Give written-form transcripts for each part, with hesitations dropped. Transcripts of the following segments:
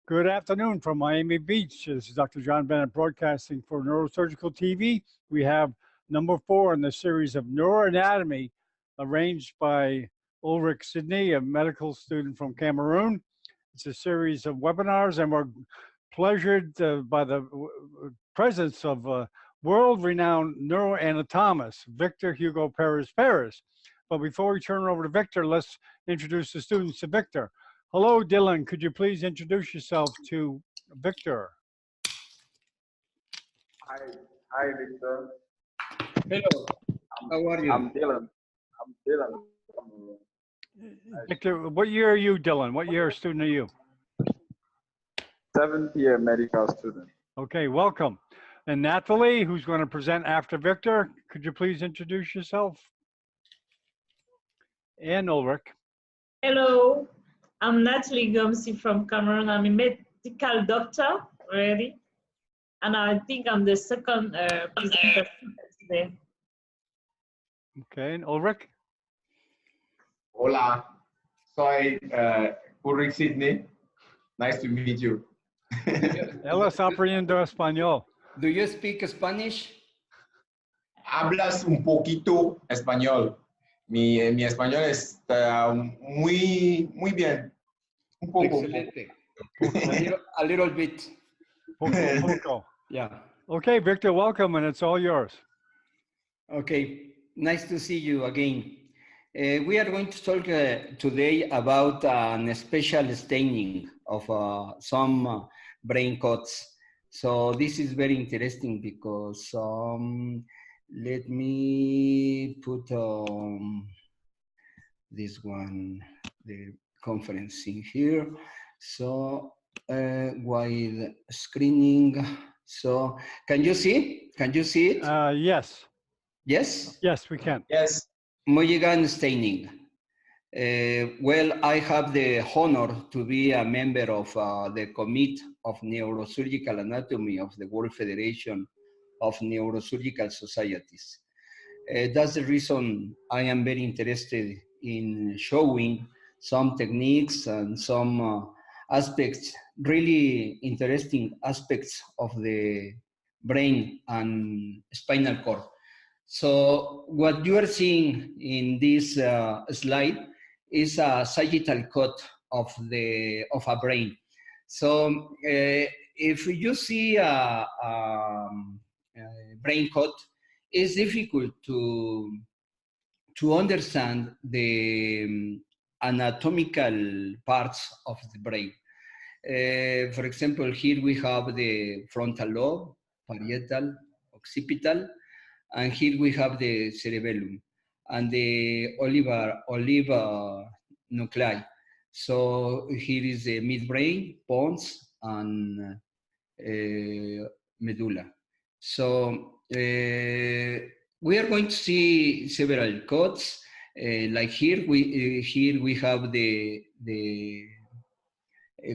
Good afternoon from Miami Beach. This is Dr. John Bennett broadcasting for Neurosurgical TV. We have number 4 in the series of neuroanatomy arranged by Ulrich Sidney, a medical student from Cameroon. It's a series of webinars, and we're pleasured by the presence of world-renowned neuroanatomist, Victor Hugo Perez Perez. But before we turn it over to Victor, let's introduce the students to Victor. Hello, Dylan. Could you please introduce yourself to Victor? Hi, Victor. Hello. How are you? I'm Dylan. Victor, what year are you, Dylan? What year student are you? 7th year medical student. Okay, welcome. And Natalie, who's going to present after Victor, could you please introduce yourself? And Ulrich. Hello, I'm Natalie Gomsi from Cameroon. I'm a medical doctor already, and I think I'm the second presenter today. Okay, and Ulrich? Hola, soy Ulrich Sidney. Nice to meet you. Él está aprendiendo español. Do you speak Spanish? Hablas un poquito español. Mi español está muy bien. Un poco. Excelente. A little bit. Poco. Yeah. Okay, Victor, welcome, and it's all yours. Okay. Nice to see you again. We are going to talk today about a special staining of some brain cuts. So this is very interesting because let me put this one, the conference in here. So while screening, so can you see? Can you see it? Yes. Yes? Yes, we can. Yes. Mulligan staining. Well, I have the honor to be a member of the Committee of Neurosurgical Anatomy of the World Federation of Neurosurgical Societies. That's the reason I am very interested in showing some techniques and some aspects, really interesting aspects of the brain and spinal cord. So what you are seeing in this slide is a sagittal cut of a brain. So if you see a brain cut, it's difficult to understand the anatomical parts of the brain. For example, here we have the frontal lobe, parietal, occipital, and here we have the cerebellum and the olive nuclei. So here is the midbrain, pons, and medulla. So we are going to see several cuts. Like here we have the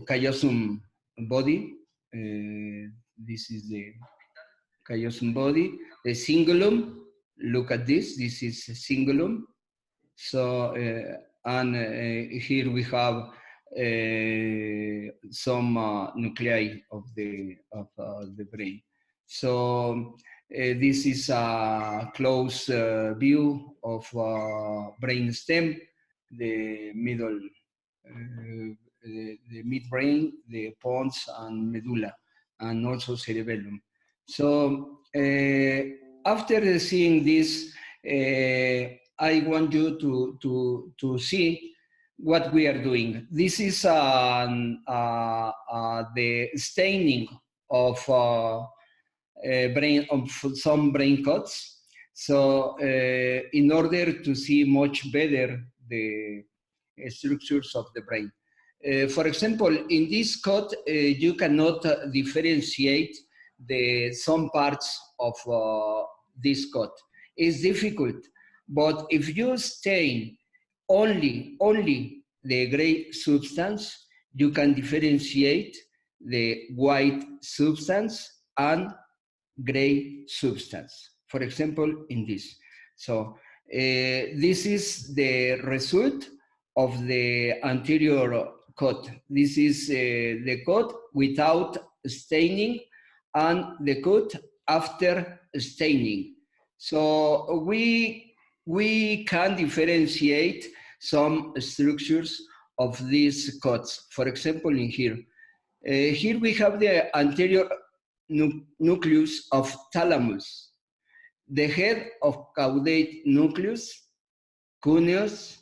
callosum body. This is the callosum body. The cingulum. Look at this. This is cingulum. So and here we have some nuclei of the brain. So this is a close view of brain stem, the middle, the midbrain, the pons and medulla, and also cerebellum. So after seeing this, I want you to see what we are doing. This is the staining of some brain cuts. So in order to see much better the structures of the brain. For example, in this cut, you cannot differentiate some parts of this cut. It's difficult, but if you stain only the gray substance, you can differentiate the white substance and gray substance. For example, in this. So this is the result of the anterior coat. This is the coat without staining and the coat after staining. So we can differentiate some structures of these coats. For example, in here. Here we have the anterior nucleus of thalamus, the head of caudate nucleus, cuneus,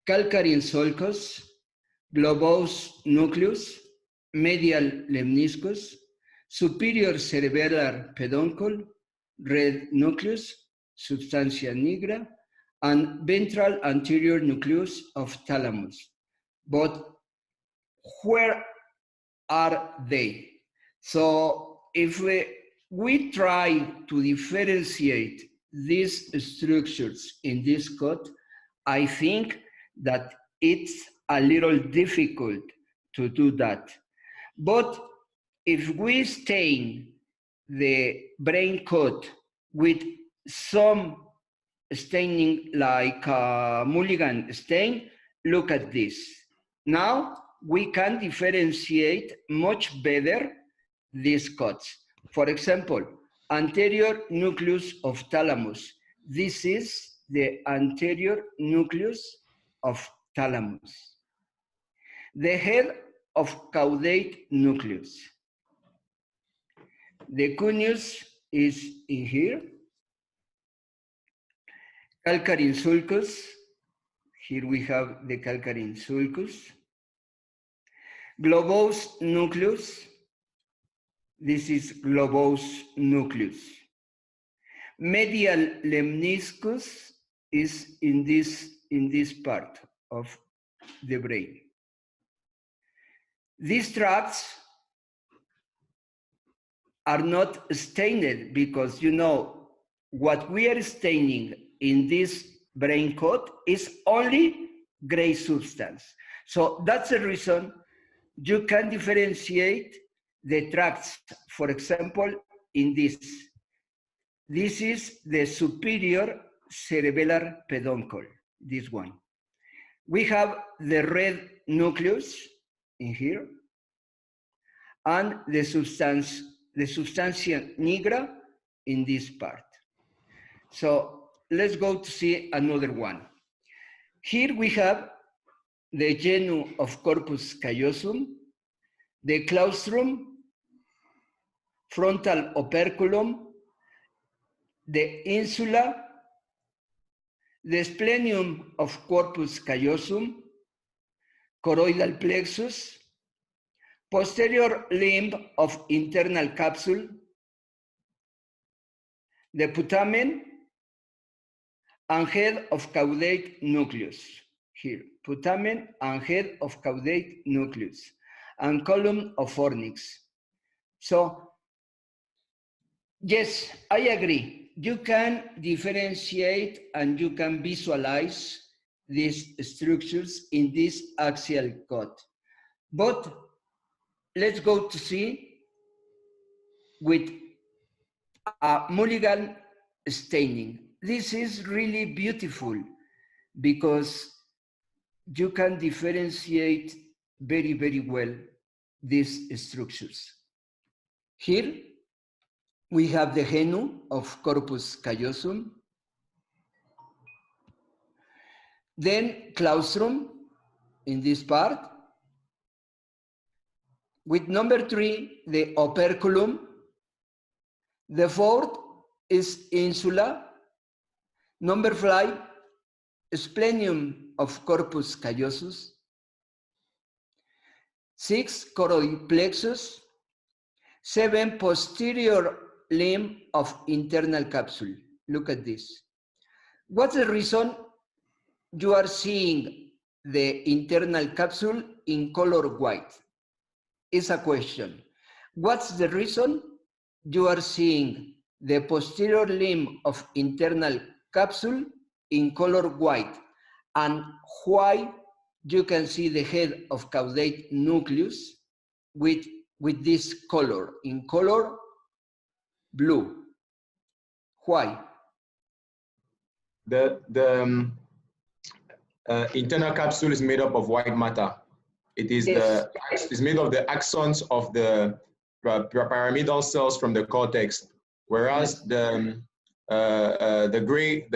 calcarine sulcus, globose nucleus, medial lemniscus, superior cerebellar peduncle, red nucleus, substantia nigra, and ventral anterior nucleus of thalamus. But where are they? So if we try to differentiate these structures in this coat, I think that it's a little difficult to do that. But if we stain the brain coat with some staining like Mulligan stain, look at this. Now we can differentiate much better these coats. For example, anterior nucleus of thalamus. This is the anterior nucleus of thalamus. The head of caudate nucleus. The cuneus is in here. Calcarine sulcus. Here we have the calcarine sulcus. Globose nucleus. This is globose nucleus. Medial lemniscus is in this part of the brain. These tracts are not stained because, you know, what we are staining in this brain coat is only gray substance. So that's the reason you can differentiate the tracts. For example, in this. This is the superior cerebellar peduncle, this one. We have the red nucleus in here and the substantia nigra in this part. So let's go to see another one. Here we have the genu of corpus callosum, the claustrum, frontal operculum, the insula, the splenium of corpus callosum, choroidal plexus, posterior limb of internal capsule, the putamen, and head of caudate nucleus. Here, putamen and head of caudate nucleus, and column of fornix. So, yes, I agree. You can differentiate and you can visualize these structures in this axial cut. But let's go to see with a Mulligan staining. This is really beautiful because you can differentiate very, very well these structures. Here, we have the genu of corpus callosum, then claustrum in this part. With number 3, the operculum. The 4th is insula. Number 5, splenium of corpus callosus. 6, choroid plexus. 7, posterior limb of internal capsule. Look at this. What's the reason you are seeing the internal capsule in color white? It's a question. What's the reason you are seeing the posterior limb of internal capsule in color white? And why you can see the head of caudate nucleus with this color, in color blue? Why? The internal capsule is made up of white matter. It is Yes. it's made of the axons of the pyramidal cells from the cortex, whereas the gray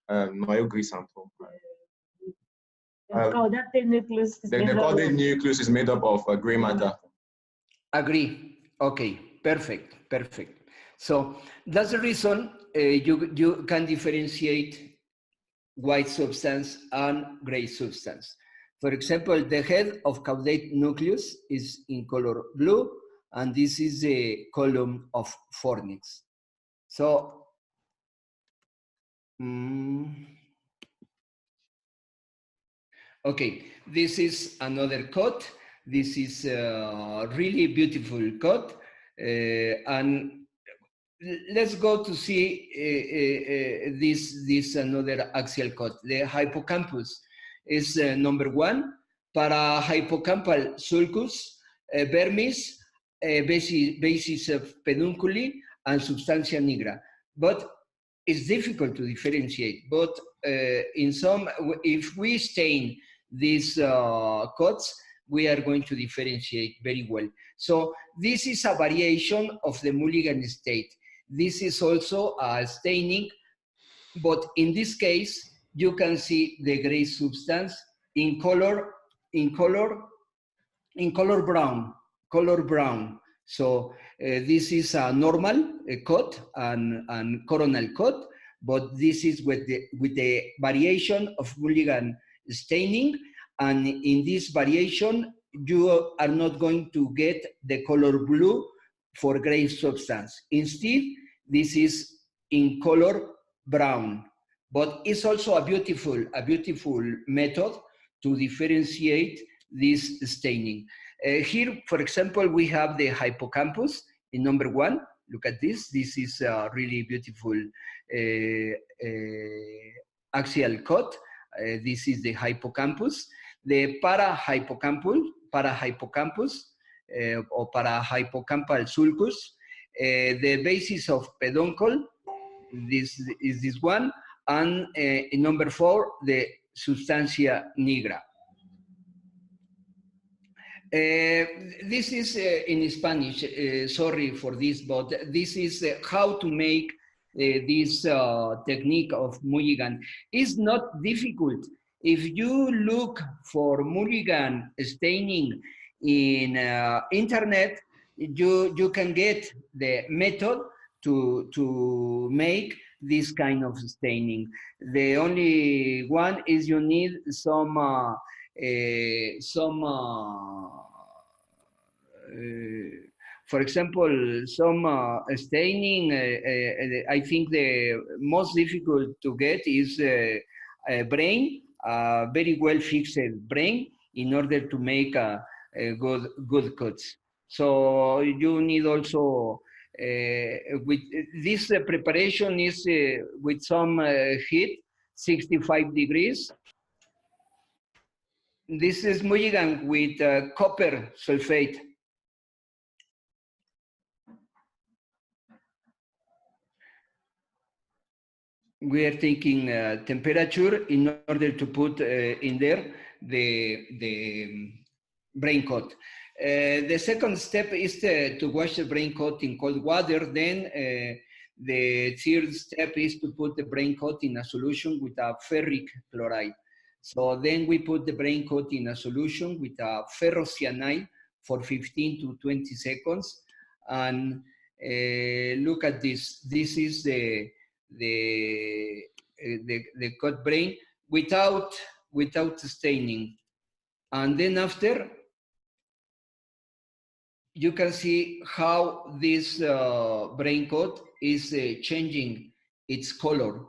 myogris Caudate nucleus is the made up caudate of- nucleus is made up of gray matter. Agree. Okay, perfect, perfect. So that's the reason you can differentiate white substance and gray substance. For example, the head of caudate nucleus is in color blue, and this is the column of fornix. So, okay, this is another coat. This is a really beautiful coat. And let's go to see this another axial coat. The hippocampus is number 1, para hippocampal sulcus, vermis, basis of pedunculi, and substantia nigra. But it's difficult to differentiate. But in some, if we stain these coats, we are going to differentiate very well. So this is a variation of the Mulligan state. This is also a staining, but in this case, you can see the gray substance in color brown. So this is a normal coat and coronal coat, but this is with the variation of Mulligan staining, and in this variation, you are not going to get the color blue for gray substance. Instead, this is in color brown, but it's also a beautiful method to differentiate this staining. Here, for example, we have the hippocampus in number 1. Look at this. This is a really beautiful axial coat. This is the hippocampus. The parahippocampus or parahippocampal sulcus. The basis of peduncle, this is this one, and in number 4, the substantia nigra. This is in Spanish, sorry for this, but this is how to make this technique of Mulligan. It's not difficult. If you look for Mulligan staining in internet, you can get the method to make this kind of staining. The only one is you need some for example, some staining. I think the most difficult to get is a brain, a very well fixed brain, in order to make a good cuts. So you need also with this preparation is with some heat, 65 degrees. This is Mulligan with copper sulfate. We are taking temperature in order to put in there the brain coat. The second step is to wash the brain coat in cold water. Then the third step is to put the brain coat in a solution with a ferric chloride. So then we put the brain coat in a solution with a ferrocyanide for 15 to 20 seconds. And look at this. This is the cut brain without staining. And then after, you can see how this brain coat is changing its color.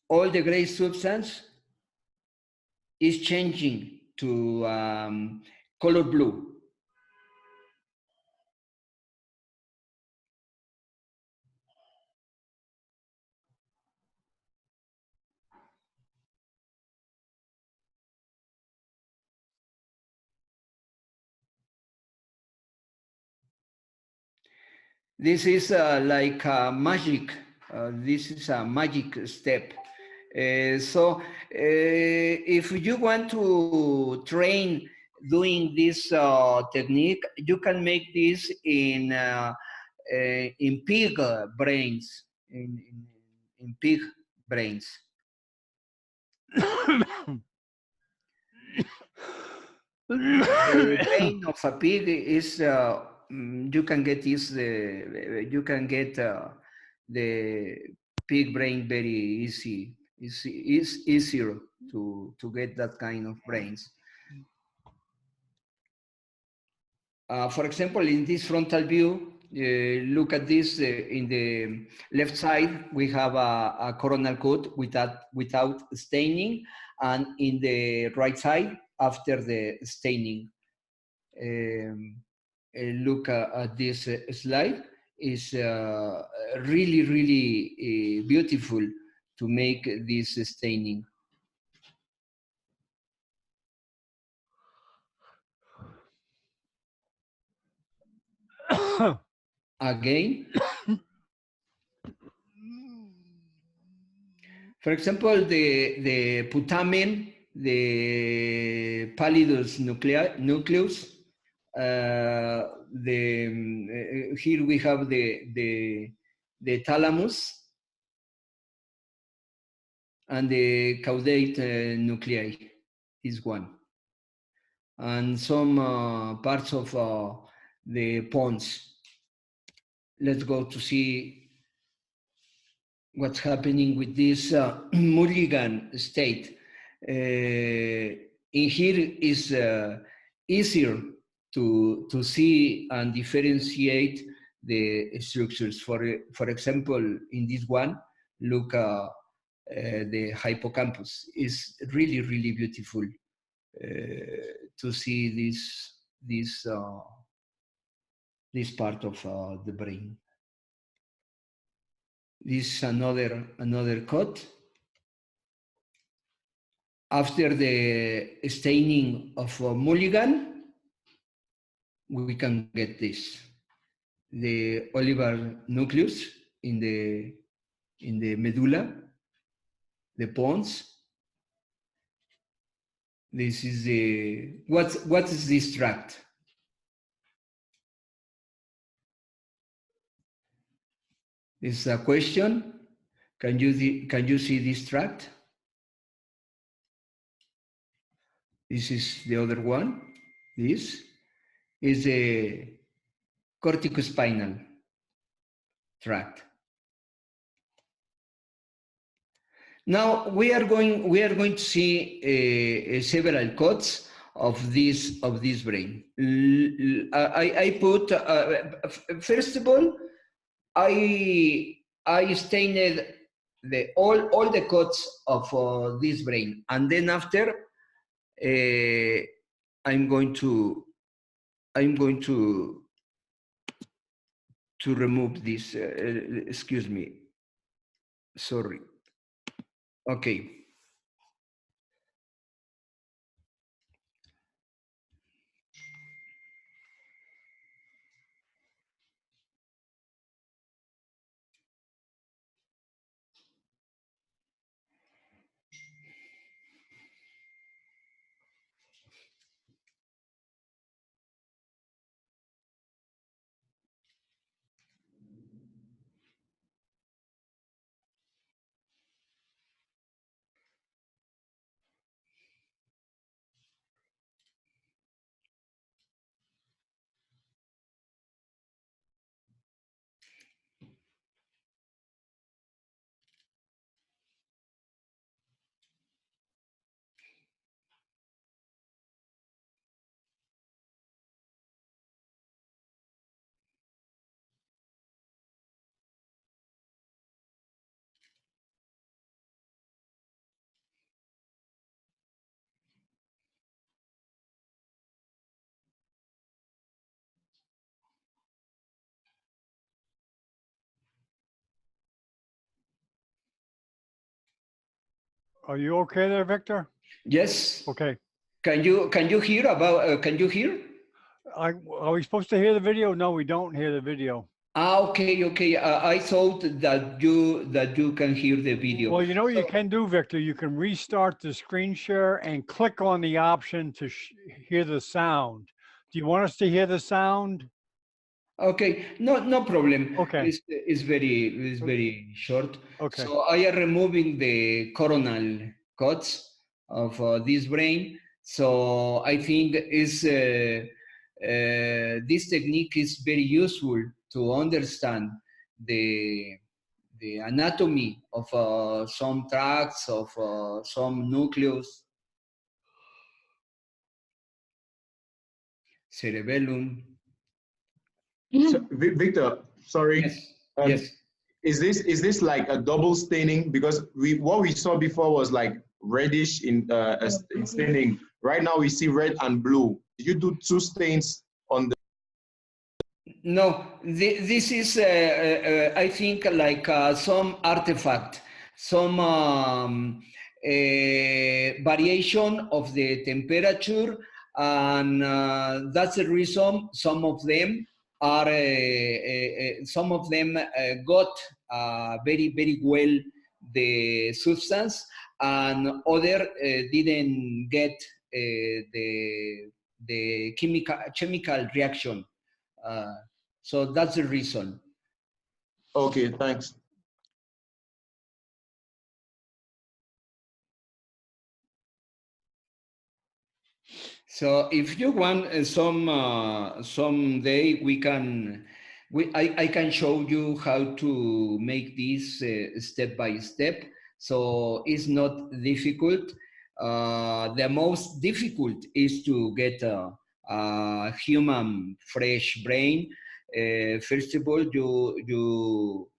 All the gray substance is changing to color blue. This is like a magic. This is a magic step. If you want to train doing this technique, you can make this in pig brains, in pig brains. The brain of a pig is you can get this you can get the pig brain very easy. It's easier to get that kind of brains. For example, in this frontal view, look at this. In the left side, we have a coronal cut without staining, and in the right side, after the staining. Look at this slide. Is really, really beautiful to make this staining. Again, for example, the putamen, the pallidus nucleus. Here we have the thalamus and the caudate nuclei. This one, and some parts of the pons. Let's go to see what's happening with this Mulligan state. In here is easier to see and differentiate the structures. For example, in this one, look the hippocampus is really, really beautiful to see this part of the brain. This is another cut. After the staining of Mulligan, we can get this, the olivar nucleus in the medulla, the pons. This is the what is this tract? This is a question. Can you see this tract? This is the other one. This is a corticospinal tract. Now we are going to see several cuts of this brain. I put first of all, I stained all the cuts of this brain, and then after I'm going to remove this. Excuse me. Sorry. Okay. Are you okay there, Victor? Yes. Okay. Can you hear about? Can you hear? Are we supposed to hear the video? No, we don't hear the video. Ah, okay, okay. I thought that you can hear the video. Well, you know what you can do, Victor? You can restart the screen share and click on the option to hear the sound. Do you want us to hear the sound? Okay, no problem. Okay. It's very short. Okay. So I am removing the coronal cuts of this brain. So I think this technique is very useful to understand the anatomy of some tracts of some nucleus, cerebellum. So, Victor, sorry. Yes, Um, yes. Is this like a double staining? Because what we saw before was like reddish in staining. Right now we see red and blue. Did you do two stains on the? No, this is, I think, like some artifact, some variation of the temperature, and that's the reason some of them are, got very well the substance, and other didn't get the chemical reaction. So that's the reason. Okay, thanks. So if you want some day I can show you how to make this step by step. So it's not difficult. The most difficult is to get a human fresh brain. First of all, you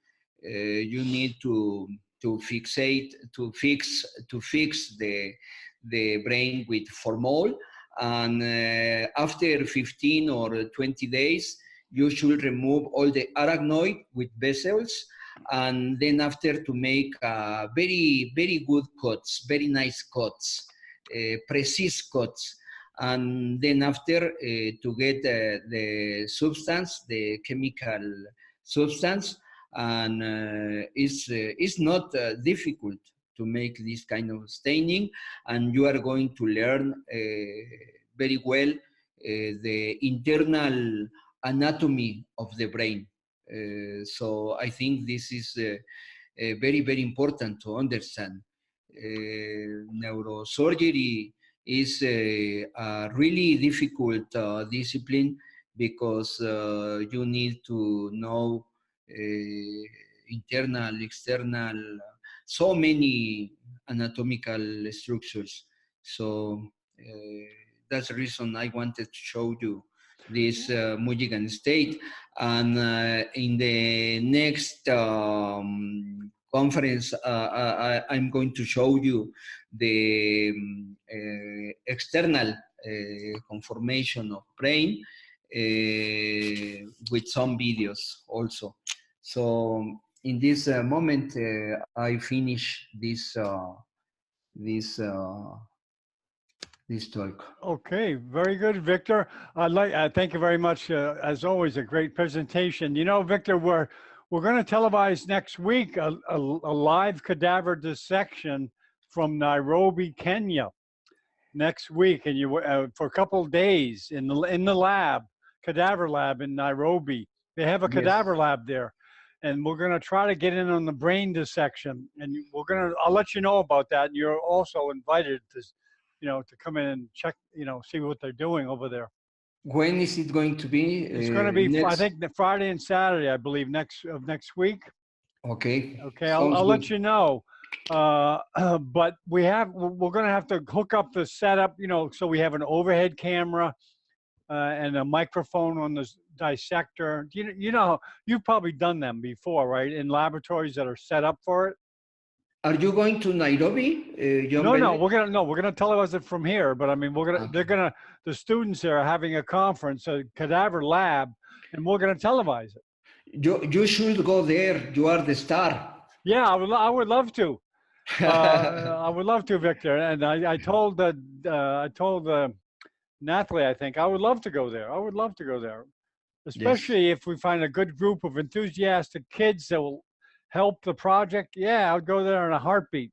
need to fix the brain with formol, and after 15 or 20 days you should remove all the arachnoid with vessels, and then after to make very good cuts, very nice cuts, precise cuts, and then after to get the substance, the chemical substance, and it's not difficult to make this kind of staining, and you are going to learn very well the internal anatomy of the brain. So I think this is very important to understand. Neurosurgery is a really difficult discipline, because you need to know internal, external, so many anatomical structures. So that's the reason I wanted to show you this Mulligan state. And in the next conference, I'm going to show you the external conformation of brain with some videos also. So in this moment, I finish this talk. Okay, very good, Victor. Thank you very much. As always, a great presentation. You know, Victor, we're going to televise next week a live cadaver dissection from Nairobi, Kenya, next week, and you for a couple of days in the lab, cadaver lab in Nairobi. They have a cadaver lab there, and we're going to try to get in on the brain dissection, and I'll let you know about that. And you're also invited to come in and check, see what they're doing over there. When is it going to be? It's going to be, I think, the Friday and Saturday, I believe, next week. Okay. Okay, I'll let you know. But we're going to have to hook up the setup, so we have an overhead camera and a microphone on the dissector. You've probably done them before, right? In laboratories that are set up for it. Are you going to Nairobi? No, we're gonna televise it from here. But I mean, the students there are having a conference, a cadaver lab, and we're gonna televise it. You should go there. You are the star. Yeah, I would love to. I would love to, Victor. And I told Nathalie, I think I would love to go there. especially if we find a good group of enthusiastic kids that will help the project. Yeah, I'll go there in a heartbeat.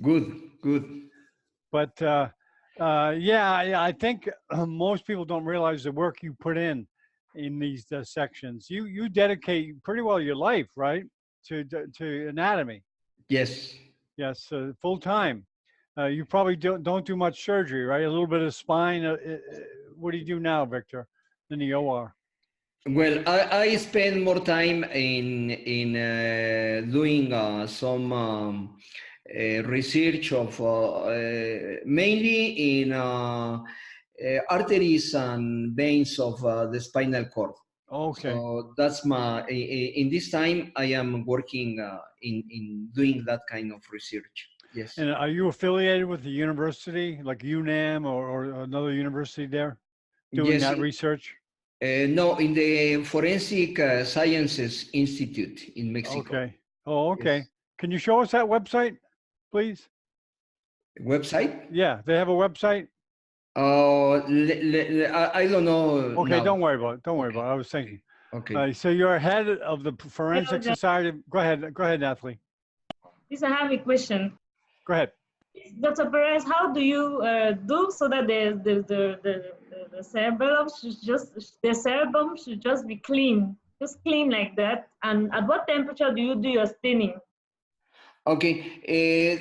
Good, good. But yeah, I think most people don't realize the work you put in these sections. You dedicate pretty well your life, right, to anatomy. Yes. Yes, full time. You probably don't do much surgery, right? A little bit of spine. What do you do now, Victor, in the OR? Well, I spend more time in doing some research of mainly in arteries and veins of the spinal cord. Okay. So that's my in this time I am working in doing that kind of research. Yes. And are you affiliated with the university, like UNAM or another university there, doing Yes. that research? No, in the Forensic Sciences Institute in Mexico. Okay. Oh, okay. Yes. Can you show us that website, please? Website? Yeah, they have a website. I don't know. Okay, now. don't worry about it. Don't worry Okay. about it. I was thinking. Okay. So you're head of the Forensic Hello, Society. Go ahead, Natalie. Please, I have a question. Go ahead. Dr. Perez, how do you do so that the cerebellum should just be clean, just clean like that? And at what temperature do you do your staining? Okay.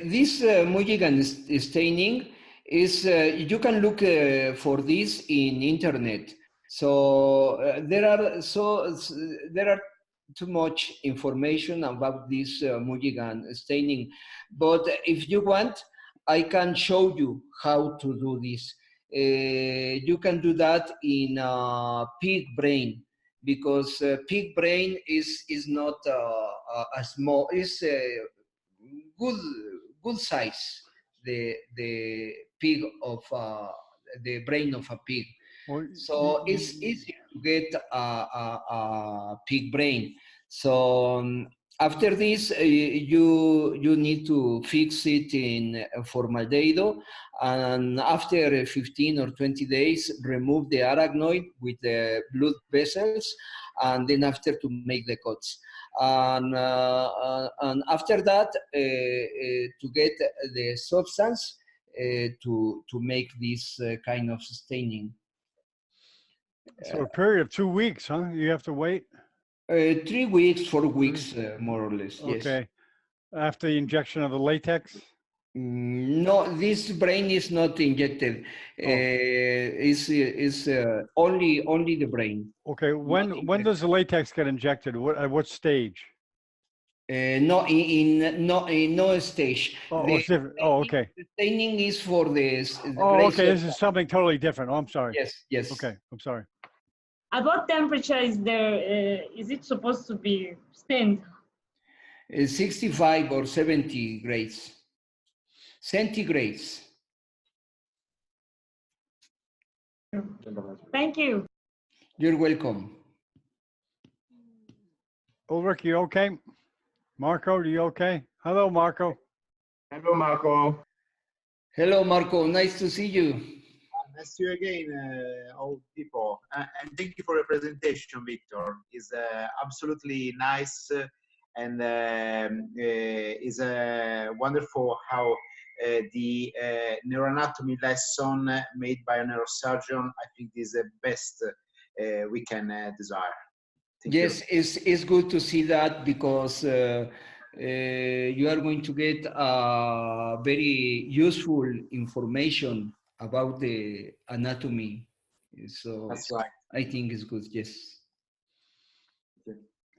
This Mulligan staining is you can look for this in internet. So there are too much information about this Mulligan staining, but if you want, I can show you how to do this. You can do that in pig brain, because pig brain is not a small, is good size, the pig of the brain of a pig. Well, So it's easy to get a pig brain. So after this, you need to fix it in formaldehyde, and after 15 or 20 days, remove the arachnoid with the blood vessels, and then after to make the cuts. And after that, to get the substance to make this kind of staining. So a period of 2 weeks, huh? You have to wait. 3 weeks, 4 weeks, more or less. Yes. Okay. After the injection of the latex. No, this brain is not injected. It's only the brain. Okay. When does the latex get injected? At what stage? No, in no stage. Oh, it's different. Oh, okay. The staining is for the Oh, okay. This is something totally different. Oh, I'm sorry. Yes, yes. Okay, I'm sorry. At what temperature is it supposed to be stained? 65 or 70 grades. Centigrades. Thank you. You're welcome. Ulrich, you okay? Marco, are you okay? Hello, Marco. Hello, Marco. Hello, Marco. Nice to see you. Nice to see you again, all people. And thank you for your presentation, Victor. It's absolutely nice and is wonderful how the neuroanatomy lesson made by a neurosurgeon, I think, is the best we can desire. Thank Yes, you. it's good to see that, because you are going to get very useful information about the anatomy. So That's right. I think it's good, yes.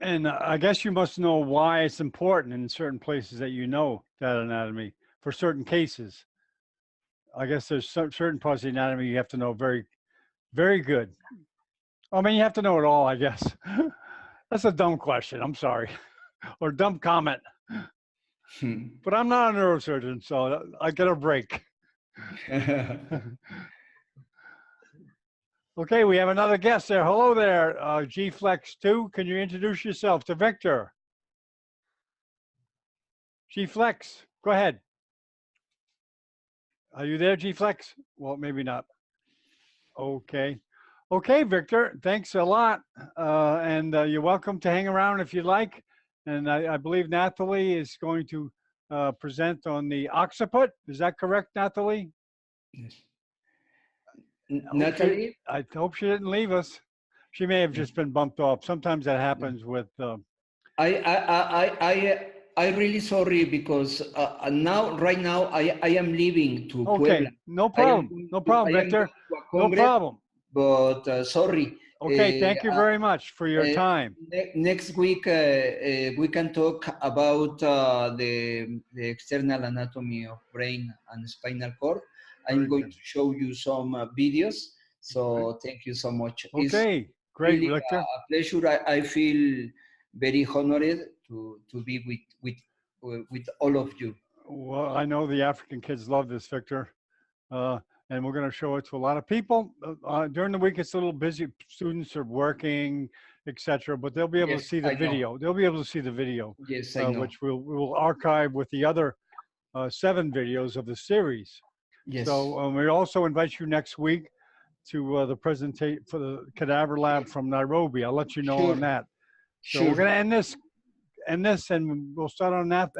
And I guess you must know why it's important in certain places that you know that anatomy for certain cases. I guess there's certain parts of the anatomy you have to know very, very good. I mean, you have to know it all, I guess. That's a dumb question. I'm sorry. Or dumb comment. But I'm not a neurosurgeon, so I get a break. Okay, we have another guest there. Hello there, G-Flex2. Can you introduce yourself to Victor? G-Flex, go ahead. Are you there, G-Flex? Well, maybe not. Okay. Okay, Victor, thanks a lot. And you're welcome to hang around if you like. And I believe Nathalie is going to present on the occiput. Is that correct, Nathalie? Yes. Natalie? Natalie, I hope she didn't leave us. She may have just been bumped off. Sometimes that happens with. I really sorry because right now, I am leaving to Okay, Puebla. no I am problem. going No to- problem, I am Victor. going to a No congress, problem. But sorry. Okay, thank you very much for your time. Next week, we can talk about the external anatomy of brain and spinal cord. Very I'm going good. to show you some videos. So thank you so much. It's Okay, great, really Victor. a pleasure. I feel very honored to be with all of you. Well, I know the African kids love this, Victor. And we're going to show it to a lot of people. During the week, it's a little busy. Students are working, etc. But they'll be able to Yes, see the I know. video. They'll be able to see the video, Yes, I know. which we will archive with the other 7 videos of the series. Yes. So we also invite you next week to the presentation for the cadaver lab from Nairobi. I'll let you know on Sure. that. So Sure. we're going to end this, and we'll start on that.